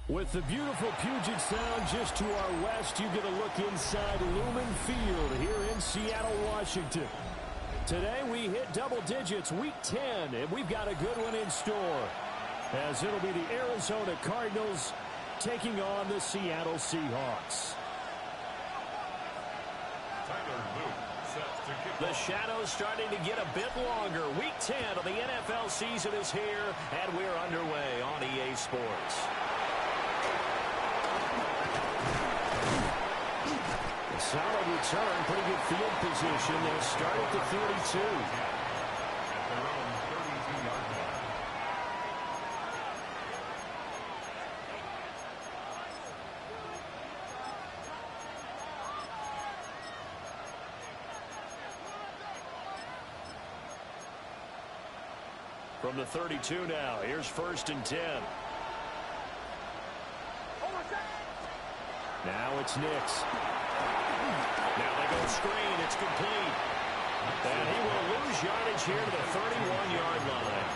With the beautiful Puget Sound just to our west, you get a look inside Lumen Field here in Seattle, Washington. Today we hit double digits, week 10, and we've got a good one in store, as it'll be the Arizona Cardinals taking on the Seattle Seahawks. The shadow's starting to get a bit longer. Week 10 of the NFL season is here, and we're underway on EA Sports. A solid return, pretty good field position. They'll start at the 32. From the 32 now, here's 1st and 10. Now it's Nix. Now they go screen. It's complete. And he will lose yardage here to the 31-yard line.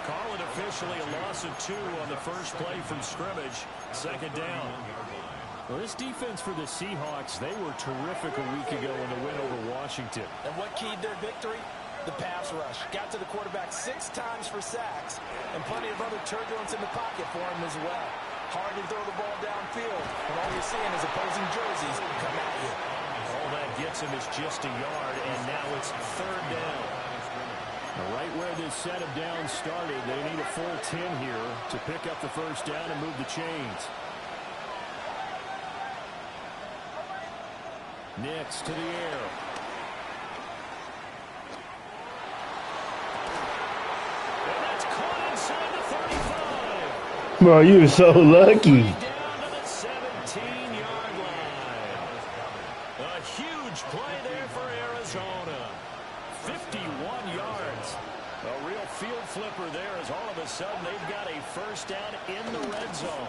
Call it officially a loss of 2 on the first play from scrimmage. 2nd down. Well, this defense for the Seahawks, they were terrific a week ago in the win over Washington. And what keyed their victory? The pass rush. Got to the quarterback 6 times for sacks, and plenty of other turbulence in the pocket for him as well. Hard to throw the ball downfield when all you're seeing is opposing jerseys come at you. All that gets him is just a yard, and now it's 3rd down. Right where this set of downs started, they need a full 10 here to pick up the 1st down and move the chains. Nix to the air. And that's caught inside the 35. Bro, you were so lucky. Down to the 17-yard line. A huge play there for Arizona. 51 yards. A real field flipper there, as all of a sudden they've got a 1st down in the red zone.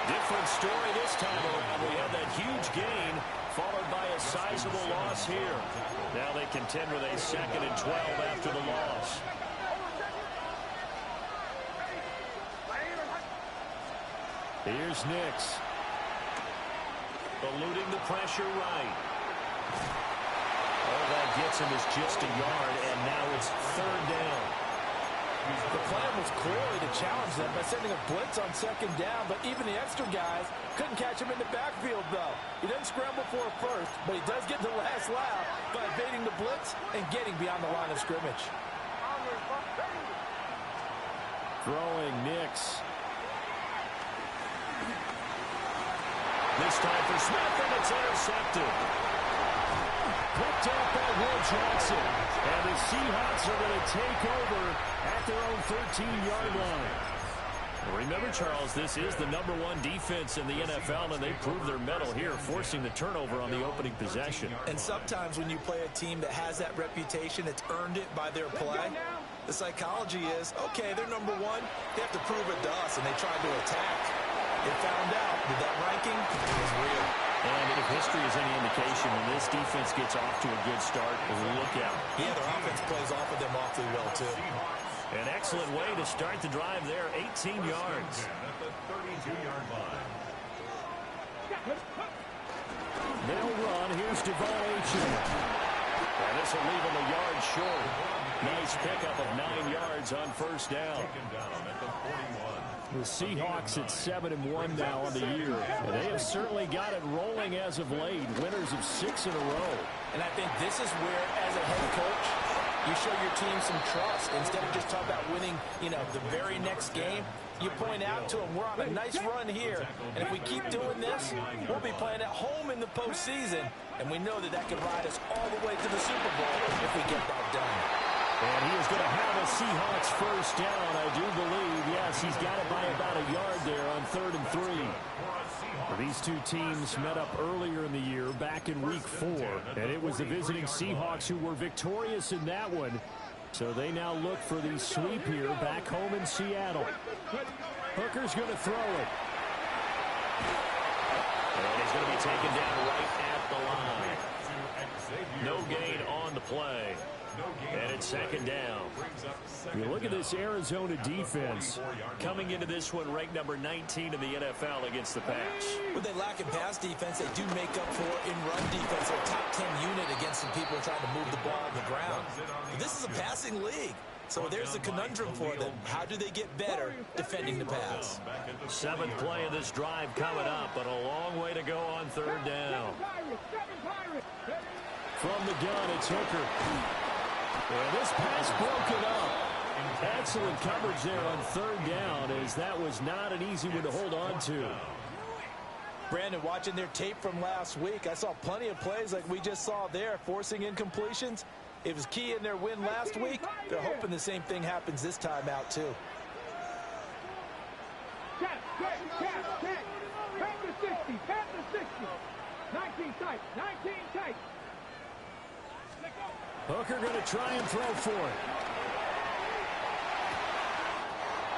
Different story this time around. We had that huge gain followed by a sizable loss here. Now they contend with a 2nd and 12 after the loss. Here's Nix. Eluding the pressure right. All that gets him is just a yard, and now it's 3rd down. The plan was clearly to challenge them by sending a blitz on 2nd down, but even the extra guys couldn't catch him in the backfield, though. He doesn't scramble for a 1st, but he does get the last laugh by evading the blitz and getting beyond the line of scrimmage. Throwing Nix. This time for Smith, and it's intercepted. Picked up by Will Johnson. And the Seahawks are going to take over at their own 13-yard line. Remember, Charles, this is the #1 defense in the NFL, and they proved their mettle here, forcing the turnover on the opening possession. And sometimes when you play a team that has that reputation, it's earned it by their play. The psychology is, okay, they're #1. They have to prove it to us, and they tried to attack. They found out that that ranking is real. And if history is any indication, when this defense gets off to a good start, look out. Yeah, their offense plays off of them awfully well, too. An excellent way to start the drive there, 18 yards. At the 32-yard line. They'll run. Here's Devon Achane. And this will leave him a yard short. Nice pickup of 9 yards on 1st down. Taken down at the 41. The Seahawks at 7-1 now on the year. And they have certainly got it rolling as of late. Winners of 6 in a row. And I think this is where, as a head coach, you show your team some trust. Instead of just talking about winning, the very next game, you point out to them, we're on a nice run here. And if we keep doing this, we'll be playing at home in the postseason. And we know that can ride us all the way to the Super Bowl if we get that done. And he is going to have a Seahawks 1st down, I do believe. Yes, he's got it by about a yard there on 3rd and 3. These two teams met up earlier in the year, back in week 4. And it was the visiting Seahawks who were victorious in that one. So they now look for the sweep here back home in Seattle. Hooker's going to throw it. And he's going to be taken down right at the line. No gain on the play. And And second down. You look at this Arizona defense coming into this one ranked number 19 in the NFL against the pass. When they lack in pass defense, they do make up for in run defense. They're a top 10 unit against some people trying to move the ball on the ground. But this is a passing league. So there's the conundrum for them. How do they get better defending the pass? Seventh play of this drive coming up, but a long way to go on third down. From the gun, it's Hooker. And this pass broken up. Excellent coverage there on third down, as that was not an easy one to hold on to. Brandon, watching their tape from last week, I saw plenty of plays like we just saw there, forcing incompletions. It was key in their win last week. They're hoping the same thing happens this time out, too. Pass the 60, pass the 60. 19 tight, 19 tight. Hooker going to try and throw for it.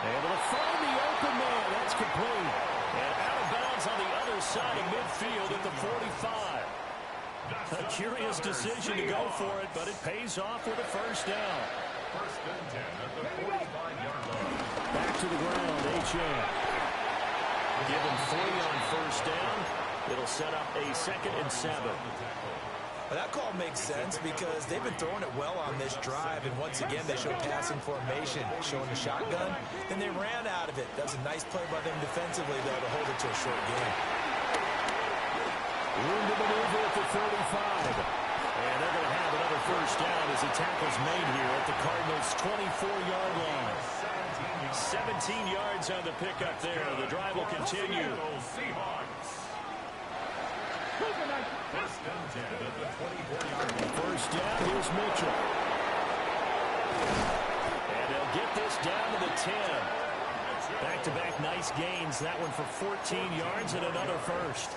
Able to find the open man. That's complete. And out of bounds on the other side of midfield at the 45. A curious decision to go for it, but it pays off with a first down. First and 10 at the 45-yard line. Back to the ground, H.A. Give him 3 on first down. It'll set up a 2nd and 7. Well, that call makes sense because they've been throwing it well on this drive, and once again they showed passing formation, showing the shotgun, and they ran out of it. That was a nice play by them defensively, though, to hold it to a short game. Room to maneuver at the 35. And they're going to have another first down as the tackle's made here at the Cardinals' 24-yard line. 17 yards on the pickup there. The drive will continue. First and 10 at the 24-yard line. First down, here's Mitchell. And they'll get this down to the 10. Back-to-back nice gains. That one for 14 yards and another first.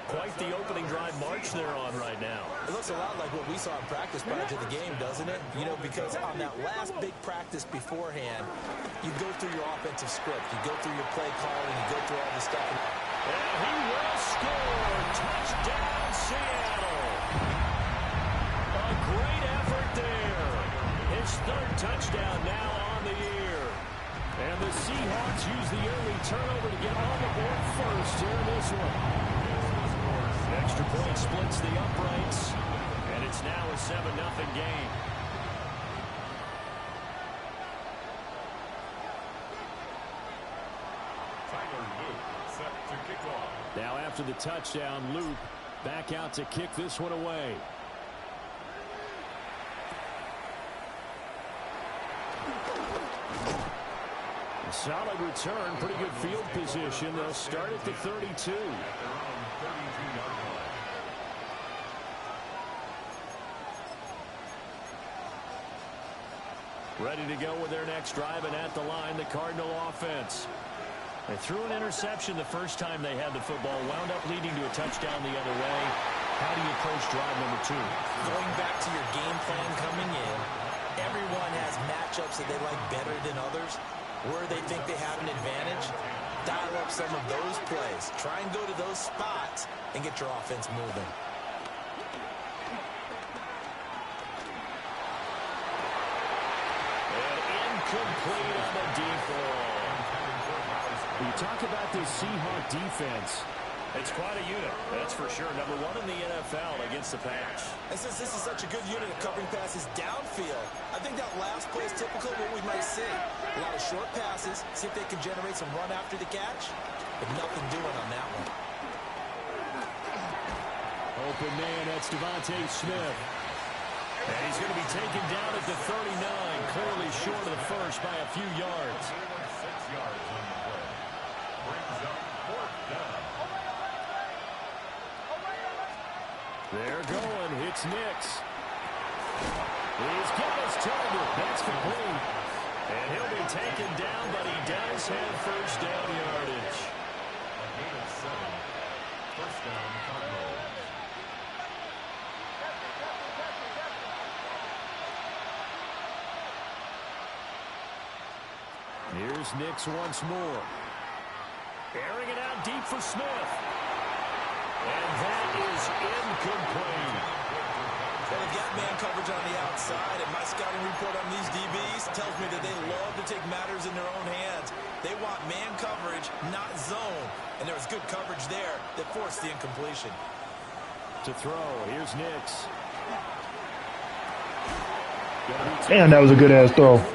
Quite the opening drive march they're on right now. It looks a lot like what we saw in practice prior to the game, doesn't it? You know, because on that last big practice beforehand, you go through your offensive script. You go through your play calling. You go through all this stuff. And he will score. Touchdown, Seattle. A great effort there. His 3rd touchdown now on the year. And the Seahawks use the early turnover to get on the board first here in this one. Extra point splits the uprights, and it's now a 7-0 game. Set to kick off. Now after the touchdown, Loop back out to kick this one away. A solid return, pretty good field position. They'll start at the 32. Ready to go with their next drive, and at the line, the Cardinal offense. They threw an interception the first time they had the football, wound up leading to a touchdown the other way. How do you approach drive number 2? Going back to your game plan coming in, everyone has matchups that they like better than others. Where they think they have an advantage, dial up some of those plays. Try and go to those spots and get your offense moving. Complete on the deep ball. You talk about this Seahawk defense. It's quite a unit, that's for sure. Number 1 in the NFL against the pass. And since this is such a good unit of covering passes downfield, I think that last play is typical of what we might see. A lot of short passes, see if they can generate some run after the catch, but nothing doing on that one. Open man, that's Devontae Smith. And he's going to be taken down at the 39, clearly short of the first by a few yards. 6 yards on the play. Brings up 4th down. They're going. It's Nix. He's got his target. That's complete. And he'll be taken down, but he does have first down yardage. A gain of 7. First down, Cardinals. Here's Nix once more. Airing it out deep for Smith. And that is incomplete. Well, they've got man coverage on the outside, and my scouting report on these DBs tells me that they love to take matters in their own hands. They want man coverage, not zone. And there was good coverage there that forced the incompletion. To throw, here's Nix. And that was a good-ass throw. Yeah,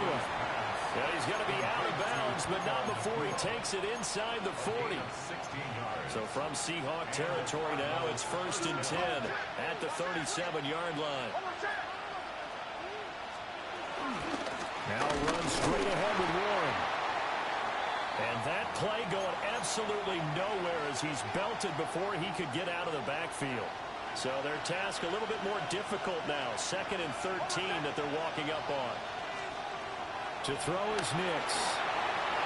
he's going to be out of bounds, but not before he takes it inside the 40. So from Seahawk territory now, it's 1st and 10 at the 37-yard line. Now runs straight ahead with Warren. And that play going absolutely nowhere as he's belted before he could get out of the backfield. So their task a little bit more difficult now. 2nd and 13 that they're walking up on. To throw is Nix.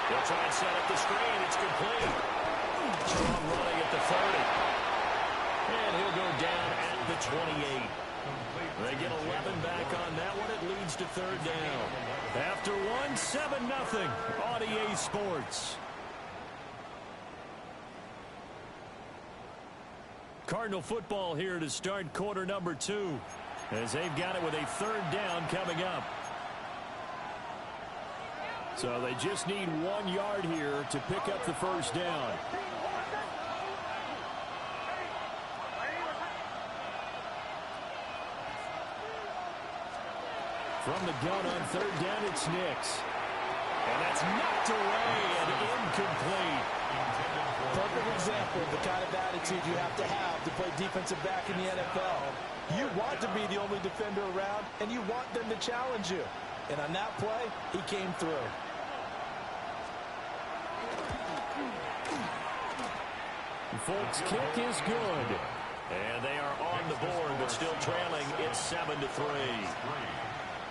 They'll try and set up the screen. It's complete. Strong running at the 30. And he'll go down at the 28. They get 11 back on that one. It leads to 3rd down. After one, 7-0 on EA Sports. Cardinal football here to start quarter number 2. As they've got it with a 3rd down coming up. So they just need 1 yard here to pick up the 1st down. From the gun on 3rd down, it's Nix. And that's knocked away and incomplete. Perfect example of the kind of attitude you have to play defensive back in the NFL. You want to be the only defender around, and you want them to challenge you. And on that play, he came through. Folks' kick is good. And they are on the board, but still trailing. It's 7-3.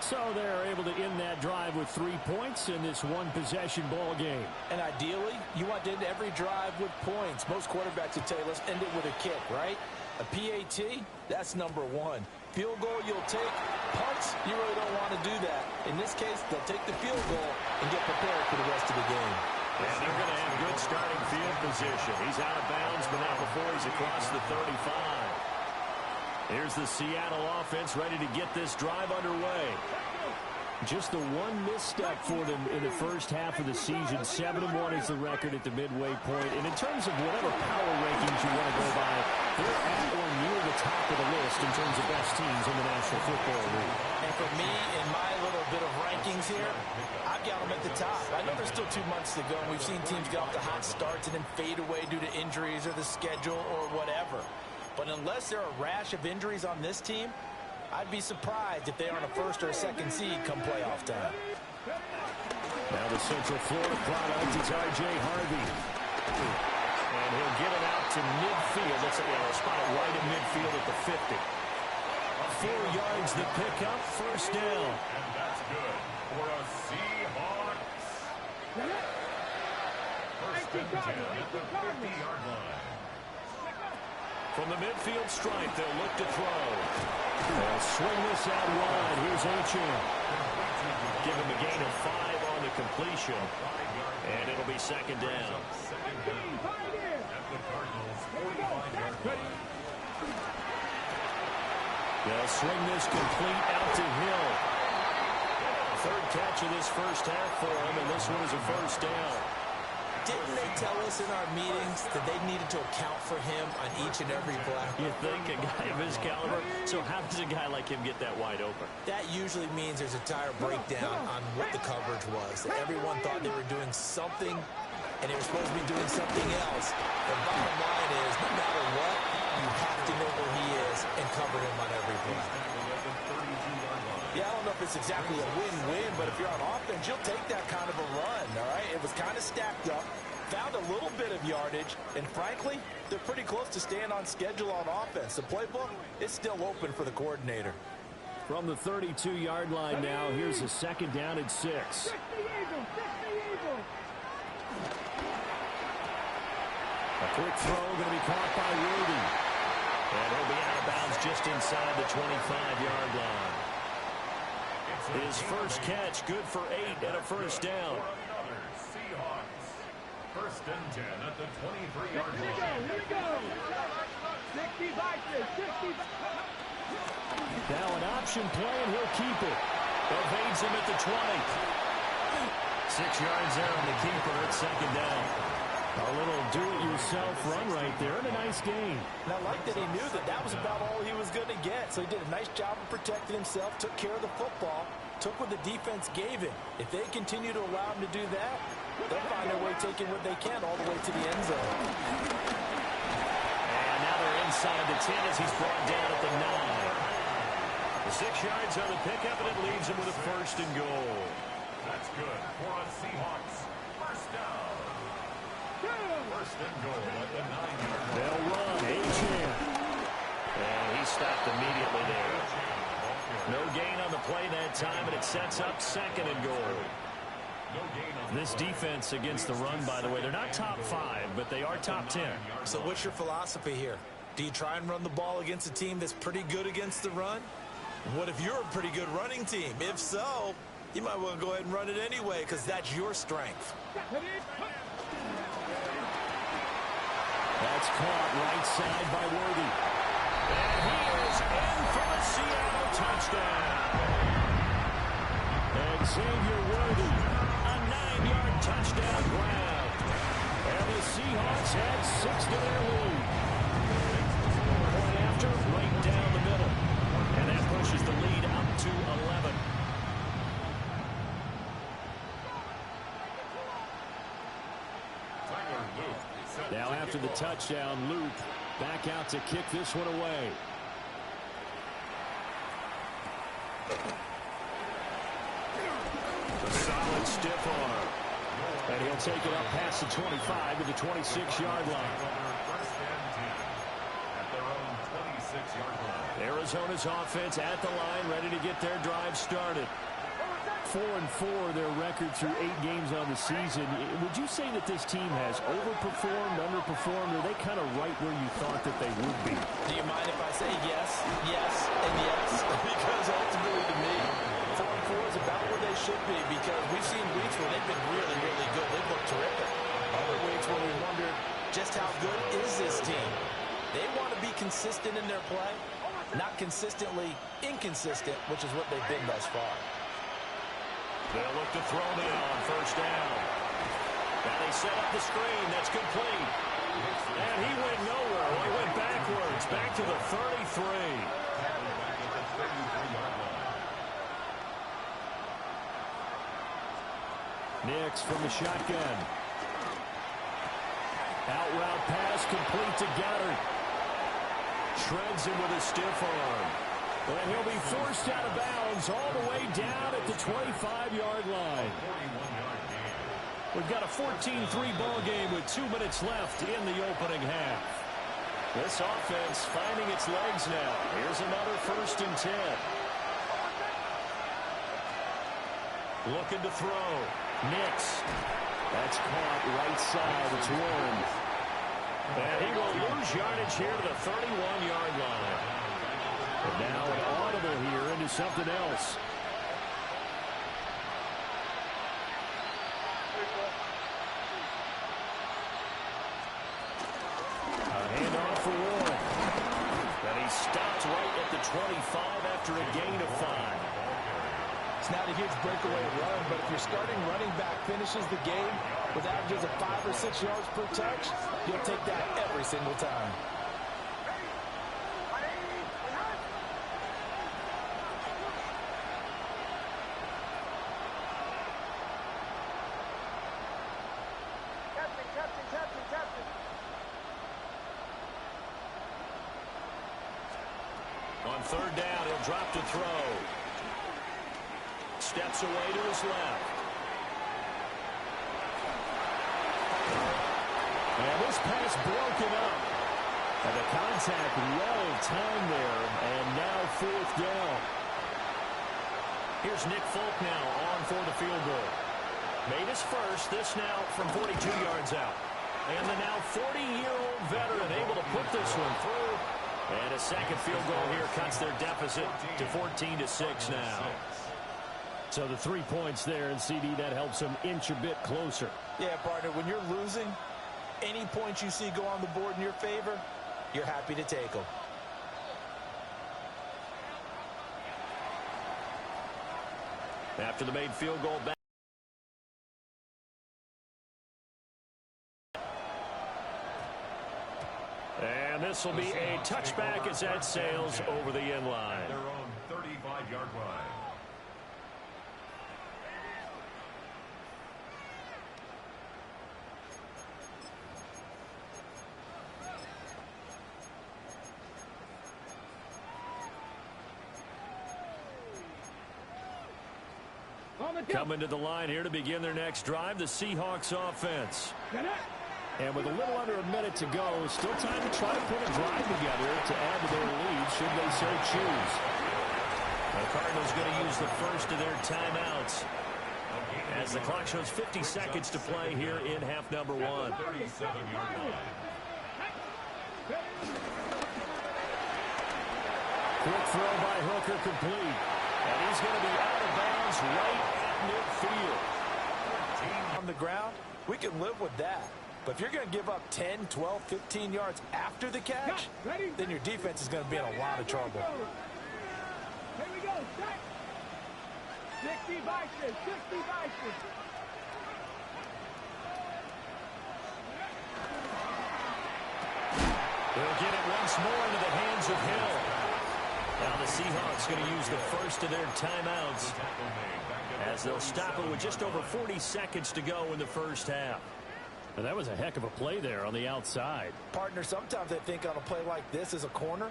So they're able to end that drive with 3 points in this one-possession ball game. And ideally, you want to end every drive with points. Most quarterbacks would tell you, let's end it with a kick, right? A PAT, that's number 1. Field goal, you'll take. Punts, you really don't want to do that. In this case, they'll take the field goal and get prepared for the rest of the game. And they're going to have good starting field position. He's out of bounds, but not before he's across the 35. Here's the Seattle offense ready to get this drive underway. Just the one misstep for them in the first half of the season. 7-1 is the record at the midway point. And in terms of whatever power rankings you want to go by, they're at or near the top of the list in terms of best teams in the National Football League. And for me, in my little bit of rankings here, I've got them at the top. I know there's still 2 months to go, and we've seen teams get off to hot starts and then fade away due to injuries or the schedule or whatever. But unless there are a rash of injuries on this team, I'd be surprised if they aren't a 1st or a 2nd seed come playoff time. Now the Central Florida product is R.J. Harvey. And he'll get it out to midfield. That's a spot right in midfield at the 50. 4 yards the pickup, 1st down. And that's good for a Seahawks. 1st and 10 at the 50-yard line. From the midfield stripe, they'll look to throw. They'll swing this out wide. Here's Achane. Give him a gain of 5 on the completion. And it'll be 2nd down. At the Cardinals' 45-yard line. They'll swing this complete out to Hill. 3rd catch of this first half for him, and this one is a 1st down. Didn't they tell us in our meetings that they needed to account for him on each and every play? You think a guy of his caliber? So how does a guy like him get that wide open? That usually means there's a tire breakdown on what the coverage was. That everyone thought they were doing something, and they were supposed to be doing something else. The bottom line is, no matter what, you have to know where he is and cover him on every play. Yeah, I don't know if it's exactly a win-win, but if you're on offense, you'll take that kind of a run, all right? It was kind of stacked up, found a little bit of yardage, and frankly, they're pretty close to staying on schedule on offense. The playbook is still open for the coordinator. From the 32-yard line now, here's a 2nd down and 6. A quick throw going to be caught by Rudy. And he'll be out of bounds just inside the 25-yard line. His first catch, good for 8 and a 1st down. Seahawks. 1st and 10 at the 23-yard line. Here we go. 60 by 60. Now an option play, and he'll keep it. Evades him at the 20. 6 yards there on the keeper at second down. A little do-it-yourself run right there, and a nice game. And I like that he knew that that was about all he was going to get. So he did a nice job of protecting himself, took care of the football, took what the defense gave him. If they continue to allow him to do that, they'll find their way taking what they can all the way to the end zone. And now they're inside the 10 as he's brought down at the 9. The 6 yards on the pickup, and it leaves him with a first and goal. That's good for a Seahawks first down. First and goal at the 9-yard line. They'll run. Achan. And he stopped immediately there. No gain on the play that time, and it sets up second and goal. This defense against the run, by the way, they're not top 5, but they are top 10. So what's your philosophy here? Do you try and run the ball against a team that's pretty good against the run? What if you're a pretty good running team? If so, you might want to go ahead and run it anyway because that's your strength. That's caught right side by Worthy. And he is in for a Seattle touchdown. Xavier Worthy, a 9-yard touchdown grab. And the Seahawks had 6 to their lead. Point after, right down the middle. And that pushes the lead up to 11. Now after the touchdown, Luke back out to kick this one away. A solid stiff arm. And he'll take it up past the 25 to the 26-yard line. Arizona's offense at the line, ready to get their drive started. 4-4 their record through 8 games on the season. Would you say that this team has overperformed, underperformed, or are they kind of right where you thought that they would be? Do you mind if I say yes, yes, and yes? Because ultimately to me, 4-4 is about where they should be because we've seen weeks where they've been really, really good. They've looked terrific. Other weeks where we wondered just how good is this team? They want to be consistent in their play, not consistently inconsistent, which is what they've been thus far. They'll look to throw now on first down. Now they set up the screen. That's complete. And he went nowhere. Well, he went backwards. Back to the 33. Nix from the shotgun. Out route pass complete to Goddard. Shreds him with a stiff arm. And he'll be forced out of bounds all the way down at the 25-yard line. We've got a 14-3 ball game with 2 minutes left in the opening half. This offense finding its legs now. Here's another first and 10. Looking to throw. Nix. That's caught right side. It's Warren. And he will lose yardage here to the 31-yard line. And now an audible here into something else. A handoff for Warren. And he stopped right at the 25 after a gain of 5. It's not a huge breakaway run, but if your starting running back finishes the game with averages of 5 or 6 yards per touch, you'll take that every single time. On third down, he'll drop to throw. Steps away to his left. And this pass broken up. And the contact well timed there. And now fourth down. Here's Nick Folk now on for the field goal. Made his first. This now from 42 yards out. And the now 40-year-old veteran able to put this one through. And a second field goal here cuts their deficit to 14-6 now. So the 3 points there, and CD, that helps them inch a bit closer. Yeah, partner, when you're losing, any points you see go on the board in your favor, you're happy to take them. After the made field goal back. And this will be a touchback as that sails over the end line. Their own 35-yard line. Coming to the line here to begin their next drive, the Seahawks offense. And with a little under a minute to go, still time to try to put a drive together to add to their lead, should they so choose. The Cardinals going to use the first of their timeouts as the clock shows 50 seconds to play here in half number 1. 37-yard line. Quick throw by Hooker complete. And he's going to be out of bounds right at midfield. On the ground, we can live with that. But if you're going to give up 10, 12, 15 yards after the catch, then your defense is going to be in a lot of trouble. Here we go. 60 vices. 60 vices. They'll get it once more into the hands of Hill. Now the Seahawks going to use the first of their timeouts as they'll stop it with just over 40 seconds to go in the first half. And that was a heck of a play there on the outside. Partner, sometimes I think on a play like this as a corner,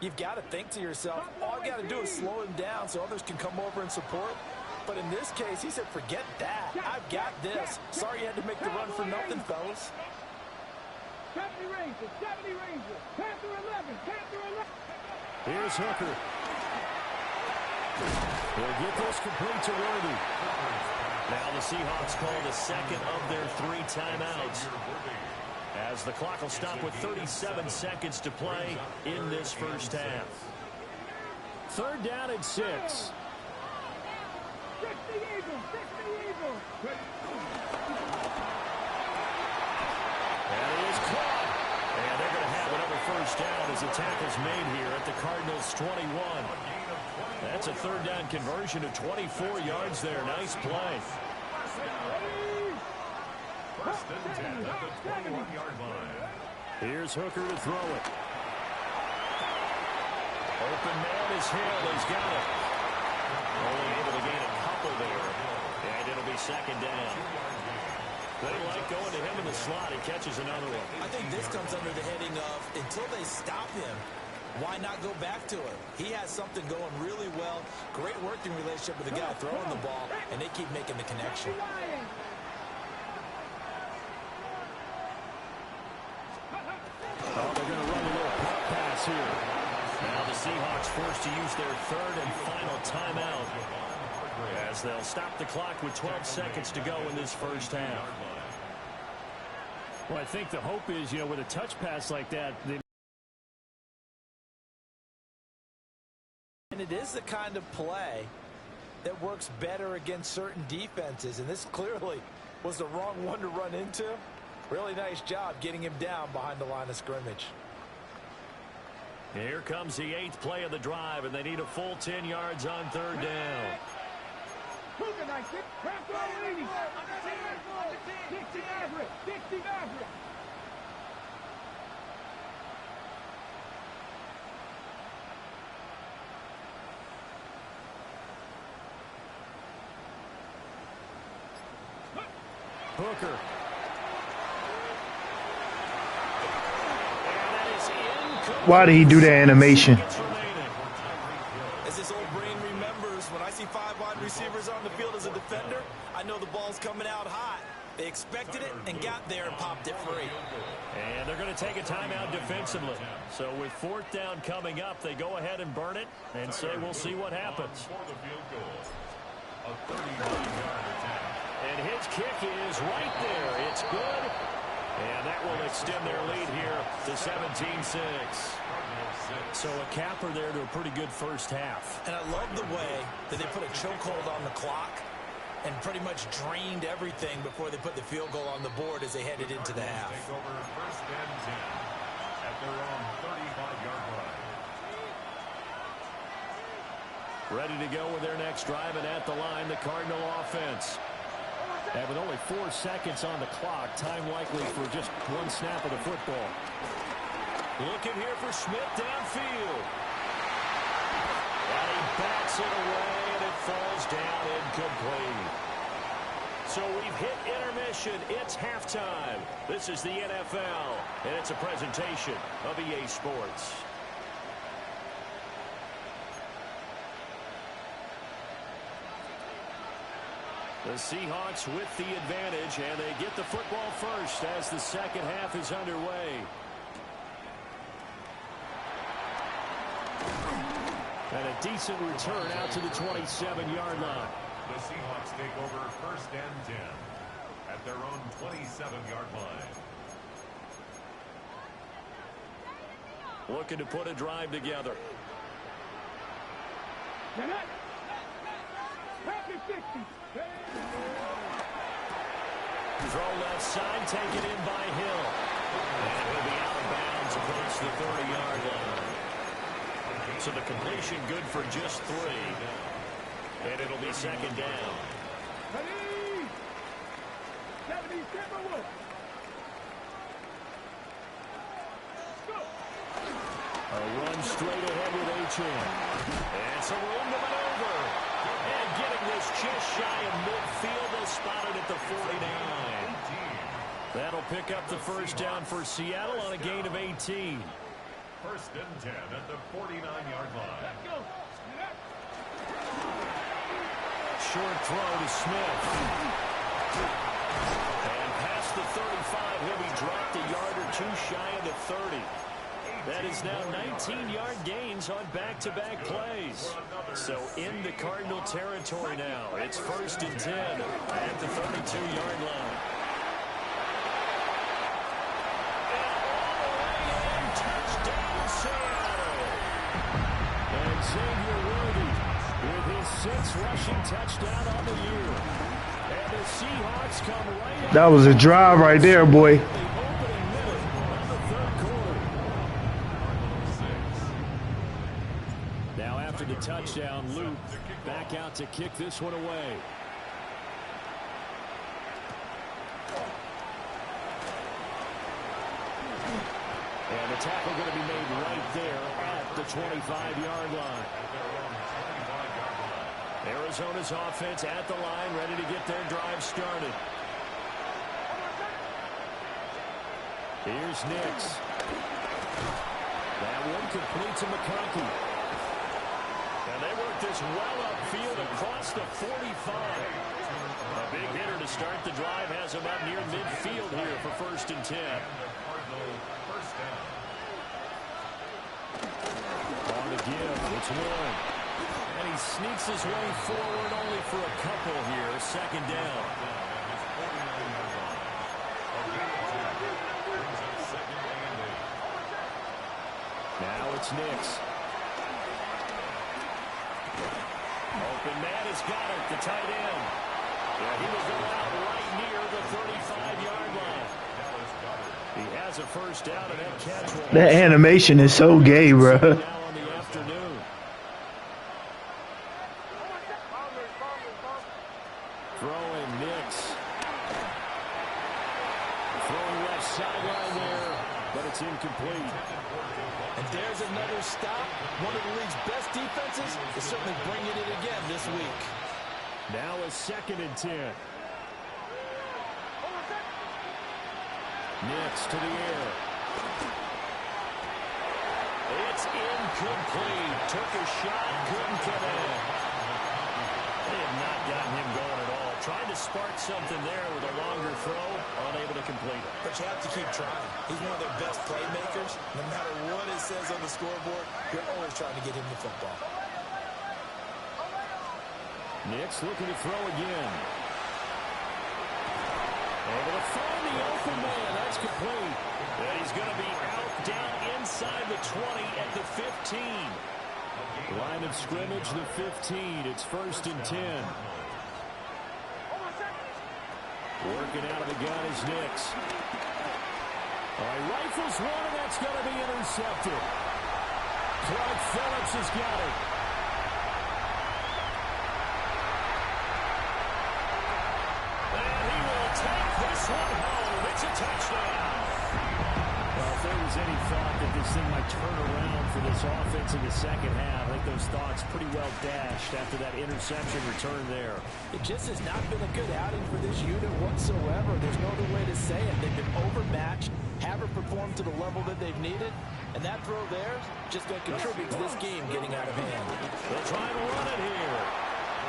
you've got to think to yourself, all I got to do is slow him down so others can come over and support. But in this case, he said, forget that. I've got this. Sorry you had to make the run for nothing, fellas. 70 Rangers. 70 Rangers. Panther 11. Panther 11. Here's Hooker. They'll get this complete to Worthy. Now the Seahawks call the second of their 3 timeouts as the clock will stop with 37 seconds to play in this first half. 3rd down and 6. 60 Eagles. 60 Eagles. And it is caught. And they're going to have another first down as the tackle's made here at the Cardinals' 21. That's a 3rd down conversion of 24 yards there. Nice play. First and 10 at the 21-yard line. Here's Hooker to throw it. Open man is Hill. He's got it. Only able to gain a couple there. And it'll be 2nd down. They like going to him in the slot. He catches another one. I think this comes under the heading of until they stop him, why not go back to him? He has something going really well. Great working relationship with the guy throwing the ball, and they keep making the connection. Oh, they're going to run a little pop pass here. Now the Seahawks forced to use their 3rd and final timeout as they'll stop the clock with 12 seconds to go in this first half. Well, I think the hope is, with a touch pass like that, And it is the kind of play that works better against certain defenses, and this clearly was the wrong one to run into. Really nice job getting him down behind the line of scrimmage. Here comes the 8th play of the drive, and they need a full 10 yards on 3rd down. 60 Maverick. 60 Maverick. Hooker. Why did he do that animation? As his old brain remembers, when I see 5 wide receivers on the field as a defender, I know the ball's coming out hot. They expected it and got there and popped it free. And they're going to take a timeout defensively. So with 4th down coming up, they go ahead and burn it and say we'll see what happens. And his kick is right there. It's good. And that will extend their lead here to 17-6. So a capper there to a pretty good first half. And I love the way that they put a chokehold on the clock and pretty much drained everything before they put the field goal on the board as they headed into the half. Take over 1st and 10 at their own 35-yard line. Ready to go with their next drive, and at the line, the Cardinal offense. And with only 4 seconds on the clock, time likely for just one snap of the football. Looking here for Smith downfield. And he backs it away, and it falls down incomplete. So we've hit intermission. It's halftime. This is the NFL, and it's a presentation of EA Sports. The Seahawks with the advantage, and they get the football first as the second half is underway. And a decent return out to the 27-yard line. The Seahawks take over 1st and 10 at their own 27-yard line. Looking to put a drive together. Throw left side, taken in by Hill. And he'll be out of bounds across the 30-yard line. So the completion good for just 3. And it'll be second down. A run straight ahead with H.M. And some room to maneuver. And getting this just shy of midfield, they'll spot it at the 49. That'll pick up the first down for Seattle on a gain of 18. 1st and 10 at the 49-yard line. Short throw to Smith. And past the 35, he'll be dropped a yard or 2 shy of the 30. That is now 19-yard gains on back-to-back plays. So into Cardinal territory now. It's 1st and 10 at the 32-yard line. And Xavier Worthy with his 6th rushing touchdown on the year. And the Seahawks come right. That was a drive right there, boy. Now after the touchdown, Luke back out to kick this one away. And the tackle going to be made right there at the 25-yard line. Arizona's offense at the line, ready to get their drive started. Here's Nix. That one complete to McConkey. And they work this well upfield across the 45. A big hitter to start the drive has him up near midfield here for 1st and 10. On the give, it's one. And he sneaks his way forward only for a couple here. 2nd down. Now it's Nix. Open man has got it, the tight end. Yeah, he will go out right near the 35-yard line. He has a first down, and that catch will... That animation is so gay, bro. Now on the afternoon. Throwing Nix. Throwing left sideline there, but it's incomplete. And there's another stop. One of the league's best defenses is certainly bringing it again this week. Now a 2nd and 10. Nix to the air. It's incomplete. Took a shot, couldn't connect. They have not gotten him going at all. Tried to spark something there with a longer throw, unable to complete it. But you have to keep trying. He's one of their best playmakers. No matter what it says on the scoreboard, you're always trying to get him the football. Nix looking to throw again. Able to find the open man. That's complete. And he's going to be out down inside the 20 at the 15. Line of scrimmage, the 15. It's 1st and 10. Working out of the gun is Nix. All right, rifles one, and that's going to be intercepted. Clark Phillips has got it. one home. It's a touchdown. Well, if there was any thought that this thing might turn around for this offense in the second half, I think those thoughts pretty well dashed after that interception return there. It just has not been a good outing for this unit whatsoever. There's no other way to say it. They've been overmatched, haven't performed to the level that they've needed, and that throw there is just going to contribute to this game getting out of hand. They'll try and run it here.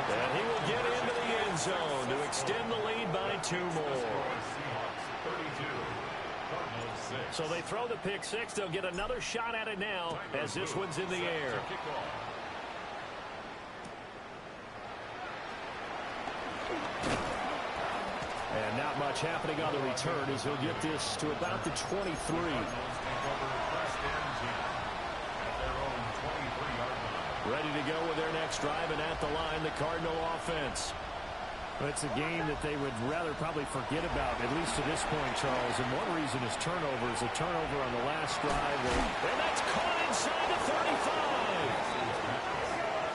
And he will get into the end zone to extend the lead by 2 more. So they throw the pick six. They'll get another shot at it now as this one's in the air. And not much happening on the return as he'll get this to about the 23. Ready to go with their next drive, and at the line, the Cardinal offense. It's a game that they would rather probably forget about, at least to this point, Charles. And one reason is turnovers. A turnover on the last drive. And that's caught inside the 35.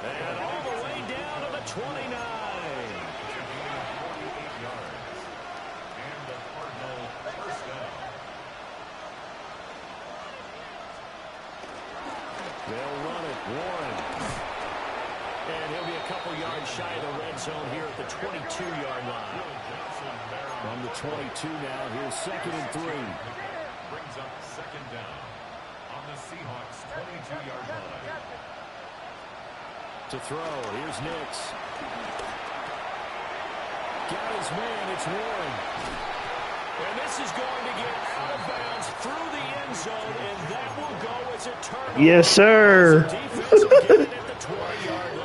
And all the way down to the 29. They'll run it. Warren. And he'll be a couple yards shy of the red zone here at the 22-yard line. From the 22 now, here's 2nd and 3. Brings up 2nd down on the Seahawks 22-yard line. To throw, here's Nix. Got his man, it's Warren. And this is going to get out of bounds through the end zone, and that will go as a turnover. Yes, sir. Defense will get it at the 20-yard line.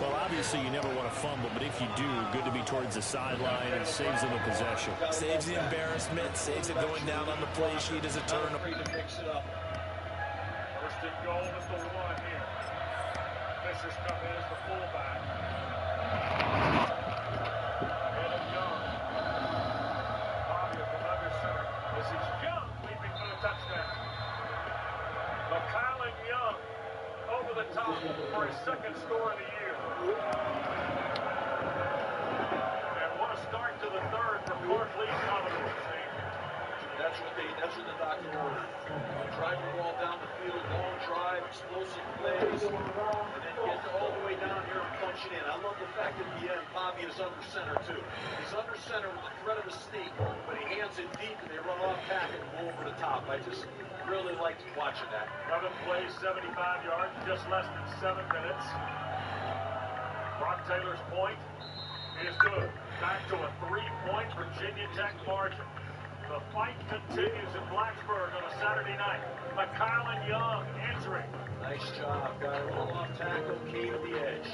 Well, obviously you never want to fumble, but if you do, good to be towards the sideline and saves them a possession. Saves the embarrassment, saves it going down on the play sheet as a turnover. To mix it up. 1st and goal is the 1 here. Fisher's come in as the fullback. Ahead of Young. Bobby from under center. This is Young leaping for the touchdown. McCollum Young over the top for his 2nd score of the year. And what a start to the 3rd for Clark Lee's Commodores. That's what the doctor ordered. Drive the ball down the field, long drive, explosive plays, and then get all the way down here and punch it in. I love the fact that at the end, Bobby is under center, too. He's under center with the threat of a sneak, but he hands it deep, and they run off tackle and go over the top. I just really liked watching that. 11 plays, 75 yards, just less than 7 minutes. Brock Taylor's point is good. Back to a 3-point Virginia Tech margin. The fight continues in Blacksburg on a Saturday night. McCollum Young entering. Nice job. Got a roll-off tackle, came to the edge.